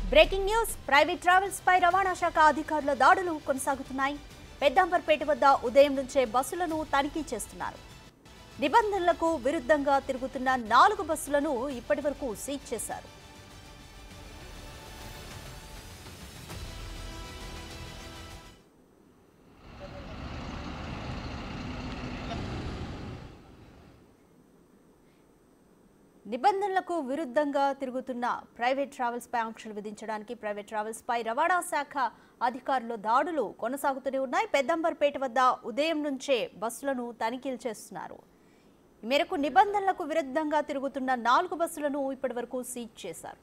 Breaking news private travels పై రవాణా శాఖ అధికారుల దాడులు కొనసాగుతున్నాయి. పెద్దంబర్పేట వద్ద ఉదయం నుంచే బస్సులను తనిఖీ చేస్తున్నారు. నిబంధనలకు విరుద్ధంగా తిరుగుతున్న 4 బస్సులను ఇప్పటివరకు సీజ్ చేశారు. నిబంధనలకు విరుద్ధంగా తిరుగుతున్న ప్రైవేట్ ట్రావెల్స్ పై ఆంక్షలు విధించడానికి ప్రైవేట్ ట్రావెల్స్ పై రవాణా శాఖ అధికారుల దాడులు కొనసాగుతూనే ఉన్నాయి. పెద్దంబర్పేట వద్ద ఉదయం నుంచే బస్సులను తనిఖీలు చేస్తున్నారు. ఈ మేరకు నిబంధనలకు విరుద్ధంగా తిరుగుతున్న 4 బస్సులను ఇప్పటివరకు సీజ్ చేశారు.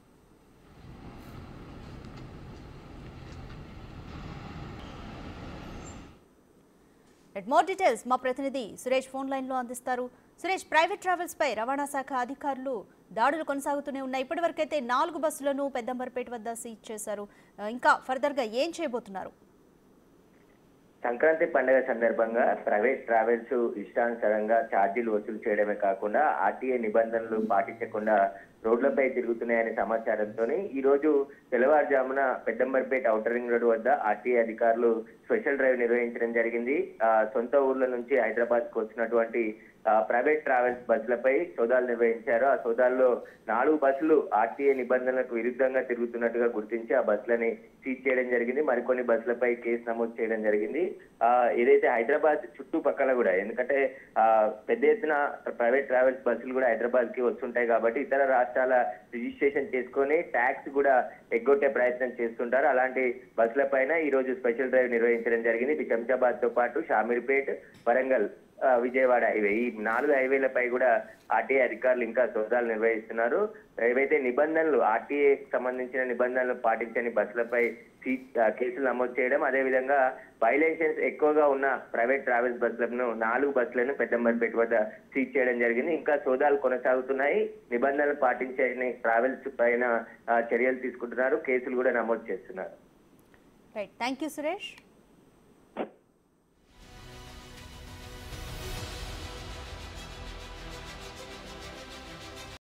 మోర్ డీటెయిల్స్ మా ప్రతినిధి సురేష్ ఫోన్ లైన్ లో అందిస్తారు. సురేష్, ప్రైవేట్ ట్రావెల్స్ పై రవాణా శాఖ అధికారులు దాడులు కొనసాగుతూనే ఉన్నాయి. ఇప్పటివరకైతే 4 బస్సులను పెద్దంబర్పేట వద్ద సీజ్ చేశారు. ఇంకా ఫర్దర్ గా ఏం చేయబోతున్నారు? సంక్రాంతి పండుగ సందర్భంగా ప్రైవేట్ ట్రావెల్స్ ఇష్టానుసారంగా ఛార్జీలు వసూలు చేయడమే కాకుండా ఆర్టీఏ నిబంధనలు పాటించకుండా రోడ్లపై తిరుగుతున్నాయనే సమాచారంతో ఈ రోజు తెల్లవారుజామున పెద్దంబర్పేట ఔటర్ రింగ్ రోడ్ వద్ద ఆర్టీఏ అధికారులు స్పెషల్ డ్రైవ్ నిర్వహించడం జరిగింది. సొంత ఊర్ల నుంచి హైదరాబాద్ కు వచ్చినటువంటి ప్రైవేట్ ట్రావెల్స్ బస్సులపై సోదాలు నిర్వహించారు. ఆ సోదాల్లో 4 బస్సులు ఆర్టీఏ నిబంధనలకు విరుద్ధంగా తిరుగుతున్నట్టుగా గుర్తించి ఆ బస్సులని సీజ్ చేయడం జరిగింది. మరికొన్ని బస్సులపై కేసు నమోదు చేయడం జరిగింది. ఏదైతే హైదరాబాద్ చుట్టుపక్కల కూడా, ఎందుకంటే పెద్ద ఎత్తున ప్రైవేట్ ట్రావెల్స్ బస్సులు కూడా హైదరాబాద్ కి వస్తుంటాయి కాబట్టి ఇతర రాష్ట్రాల రిజిస్ట్రేషన్ చేసుకొని ట్యాక్స్ కూడా ఎగ్గొట్టే ప్రయత్నం చేస్తుంటారు. అలాంటి బస్సుల పైన ఈ రోజు స్పెషల్ డ్రైవ్ నిర్వహించడం జరిగింది. ఇటు శంషాబాద్ తో పాటు షామీర్పేట్, వరంగల్, విజయవాడ హైవే, ఈ 4 హైవేలపై కూడా ఆర్టీఏ అధికారులు ఇంకా సోదాలు నిర్వహిస్తున్నారు. ఏవైతే నిబంధనలు ఆర్టీఏ సంబంధించిన నిబంధనలు పాటించని బస్సులపై కేసులు నమోదు చేయడం, అదేవిధంగా వైలేషన్స్ ఎక్కువగా ఉన్న ప్రైవేట్ ట్రావెల్స్ బస్సులను 4 బస్సులను పెద్దంబర్పేట వద్ద సీజ్ చేయడం జరిగింది. ఇంకా సోదాలు కొనసాగుతున్నాయి. నిబంధనలు పాటించని ట్రావెల్స్ పైన చర్యలు తీసుకుంటున్నారు. కేసులు కూడా నమోదు చేస్తున్నారు. Right, thank you Suresh.